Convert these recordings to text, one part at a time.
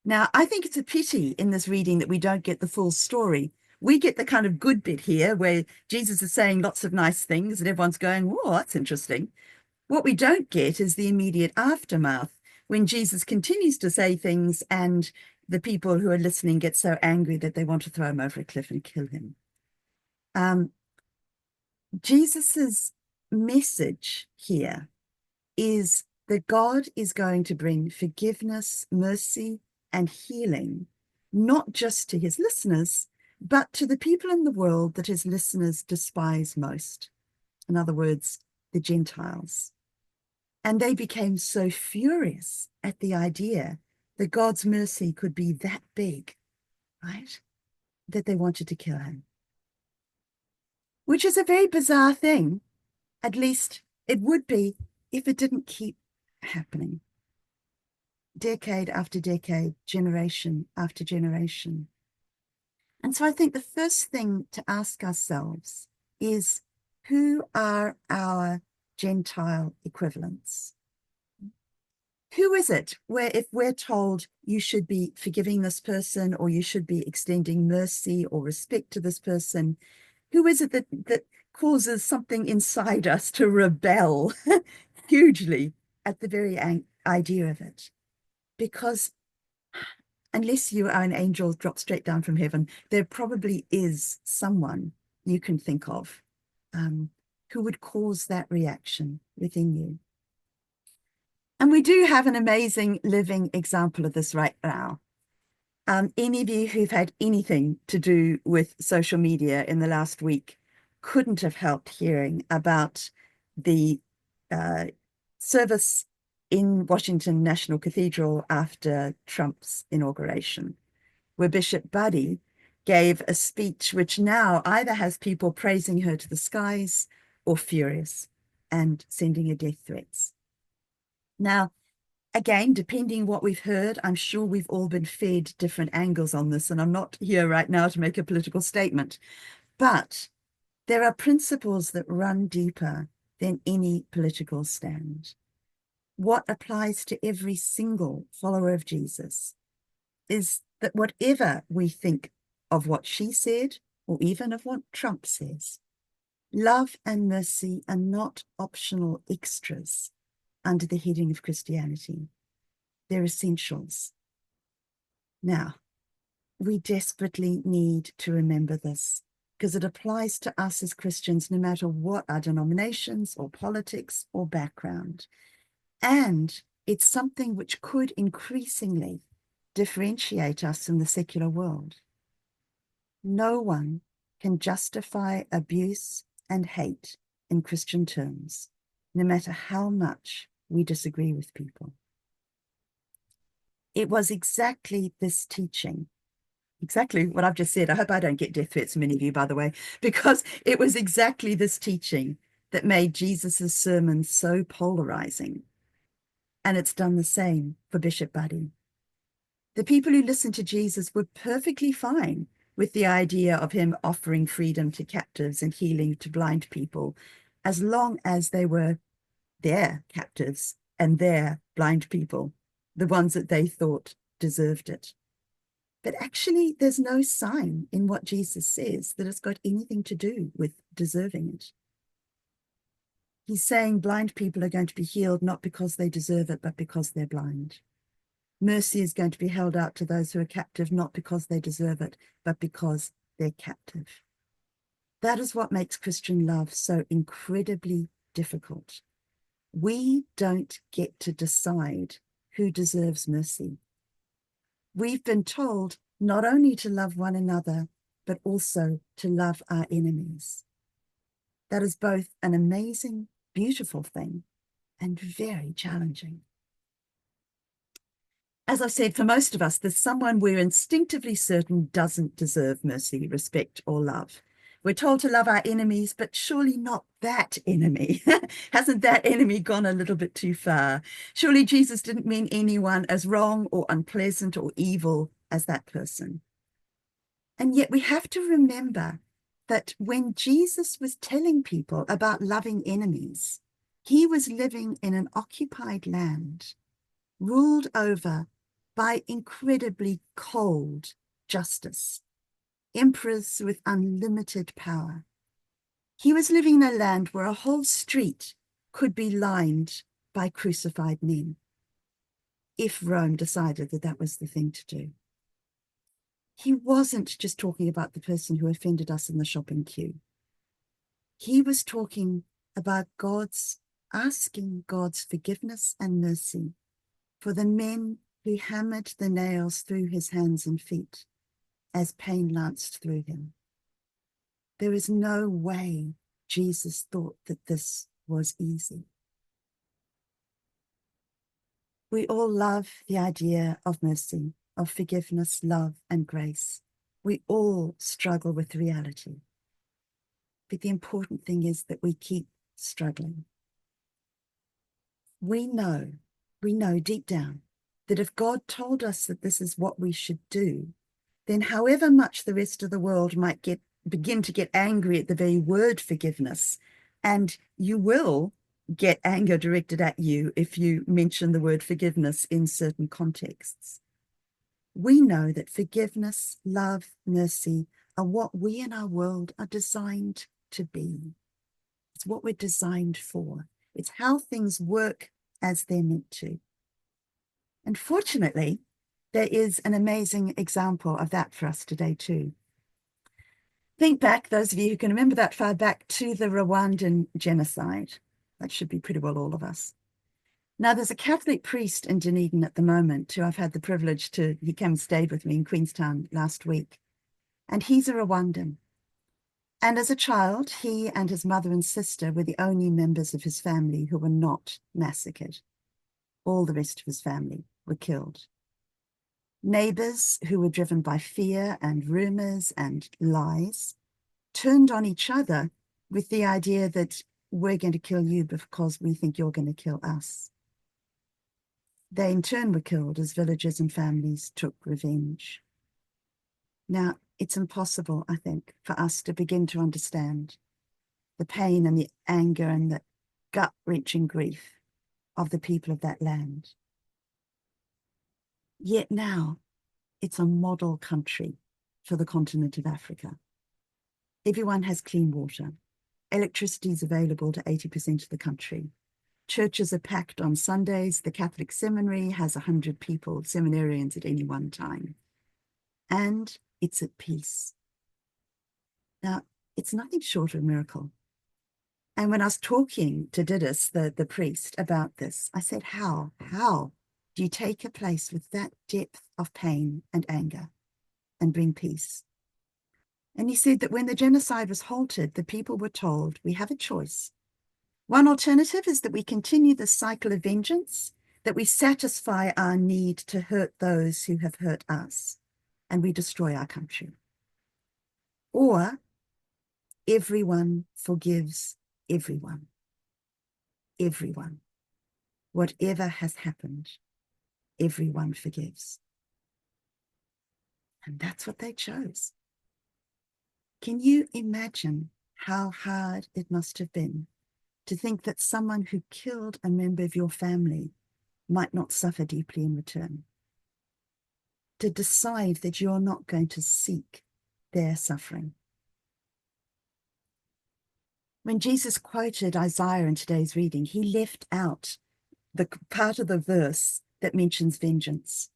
Now, I think it's a pity in this reading that we don't get the full story. We get the kind of good bit here where Jesus is saying lots of nice things and everyone's going, "Whoa, that's interesting." What we don't get is the immediate aftermath when Jesus continues to say things and the people who are listening get so angry that they want to throw him over a cliff and kill him. Um, Jesus's message here is that God is going to bring forgiveness, mercy, and healing, not just to his listeners, but to the people in the world that his listeners despise most. In other words, the Gentiles. And they became so furious at the idea that God's mercy could be that big, right? That they wanted to kill him. Which is a very bizarre thing. At least it would be if it didn't keep happening. Decade after decade, generation after generation. And so I think the first thing to ask ourselves is, who are our Gentile equivalents? Who is it where if we're told you should be forgiving this person or you should be extending mercy or respect to this person, who is it that causes something inside us to rebel hugely at the very idea of it? Because unless you are an angel dropped straight down from heaven, there probably is someone you can think of who would cause that reaction within you. And we do have an amazing living example of this right now. Any of you who've had anything to do with social media in the last week couldn't have helped hearing about the service in Washington National Cathedral after Trump's inauguration, where Bishop Buddy gave a speech which now either has people praising her to the skies or furious and sending her death threats. Now, again, depending what we've heard, I'm sure we've all been fed different angles on this, and I'm not here right now to make a political statement, but there are principles that run deeper than any political stand. What applies to every single follower of Jesus is that whatever we think of what she said, or even of what Trump says, love and mercy are not optional extras under the heading of Christianity. They're essentials. Now, we desperately need to remember this because it applies to us as Christians, no matter what our denominations or politics or background. And it's something which could increasingly differentiate us in the secular world. No one can justify abuse and hate in Christian terms, no matter how much we disagree with people. It was exactly this teaching, exactly what I've just said. I hope I don't get death threats from many of you, by the way, because it was exactly this teaching that made Jesus's sermon so polarizing. And it's done the same for Bishop Buddy. The people who listened to Jesus were perfectly fine with the idea of him offering freedom to captives and healing to blind people, as long as they were their captives and their blind people, the ones that they thought deserved it. But actually, there's no sign in what Jesus says that it's got anything to do with deserving it. He's saying blind people are going to be healed not because they deserve it, but because they're blind. Mercy is going to be held out to those who are captive, not because they deserve it, but because they're captive. That is what makes Christian love so incredibly difficult. We don't get to decide who deserves mercy. We've been told not only to love one another, but also to love our enemies. That is both an amazing, beautiful thing and very challenging. As I've said, for most of us, there's someone we're instinctively certain doesn't deserve mercy, respect, or love. We're told to love our enemies, but surely not that enemy. Hasn't that enemy gone a little bit too far? Surely Jesus didn't mean anyone as wrong or unpleasant or evil as that person. And yet we have to remember that when Jesus was telling people about loving enemies, he was living in an occupied land, ruled over by incredibly cold justice, emperors with unlimited power. He was living in a land where a whole street could be lined by crucified men, if Rome decided that that was the thing to do. He wasn't just talking about the person who offended us in the shopping queue. He was talking about asking God's forgiveness and mercy for the men who hammered the nails through his hands and feet as pain lanced through him. There is no way Jesus thought that this was easy. We all love the idea of mercy, of forgiveness, love, and grace. We all struggle with reality. But the important thing is that we keep struggling. We know deep down that if God told us that this is what we should do, then however much the rest of the world might begin to get angry at the very word forgiveness, and you will get anger directed at you if you mention the word forgiveness in certain contexts. We know that forgiveness, love, mercy are what we in our world are designed to be. It's what we're designed for. It's how things work as they're meant to. And fortunately, there is an amazing example of that for us today too. Think back, those of you who can remember that far back, to the Rwandan genocide. That should be pretty well all of us. Now, there's a Catholic priest in Dunedin at the moment who I've had the privilege he came and stayed with me in Queenstown last week. And he's a Rwandan. And as a child, he and his mother and sister were the only members of his family who were not massacred. All the rest of his family were killed. Neighbors who were driven by fear and rumors and lies turned on each other with the idea that we're going to kill you because we think you're going to kill us. They in turn were killed as villages and families took revenge. Now, it's impossible, I think, for us to begin to understand the pain and the anger and the gut-wrenching grief of the people of that land. Yet now, it's a model country for the continent of Africa. Everyone has clean water. Electricity is available to 80% of the country. Churches are packed on Sundays. The Catholic seminary has 100 people, seminarians at any one time. And it's at peace. Now, it's nothing short of a miracle. And when I was talking to Didis, the priest, about this, I said, how do you take a place with that depth of pain and anger and bring peace? And he said that when the genocide was halted, the people were told, we have a choice. One alternative is that we continue the cycle of vengeance, that we satisfy our need to hurt those who have hurt us, and we destroy our country. Or everyone forgives everyone. Everyone. Whatever has happened, everyone forgives. And that's what they chose. Can you imagine how hard it must have been to think that someone who killed a member of your family might not suffer deeply in return? To decide that you're not going to seek their suffering. When Jesus quoted Isaiah in today's reading, he left out the part of the verse that mentions vengeance.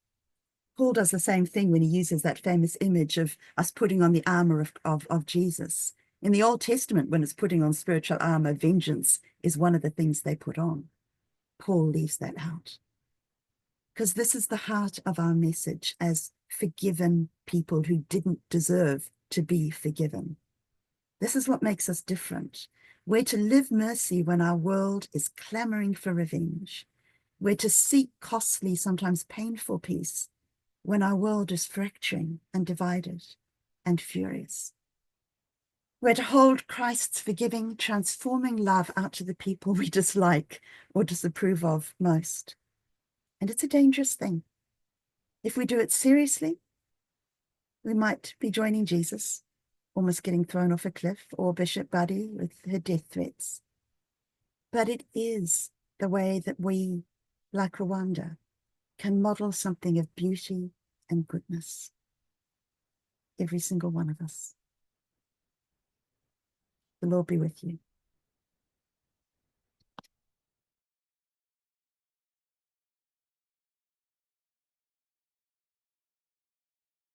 Paul does the same thing when he uses that famous image of us putting on the armor of Jesus. In the Old Testament, when it's putting on spiritual armor, vengeance is one of the things they put on. Paul leaves that out. Because this is the heart of our message as forgiven people who didn't deserve to be forgiven. This is what makes us different. We're to live mercy when our world is clamoring for revenge. We're to seek costly, sometimes painful peace when our world is fracturing and divided and furious. We're to hold Christ's forgiving, transforming love out to the people we dislike or disapprove of most. And it's a dangerous thing. If we do it seriously, we might be joining Jesus, almost getting thrown off a cliff, or Bishop Buddy with her death threats. But it is the way that we, like Rwanda, can model something of beauty and goodness. Every single one of us. The Lord be with you.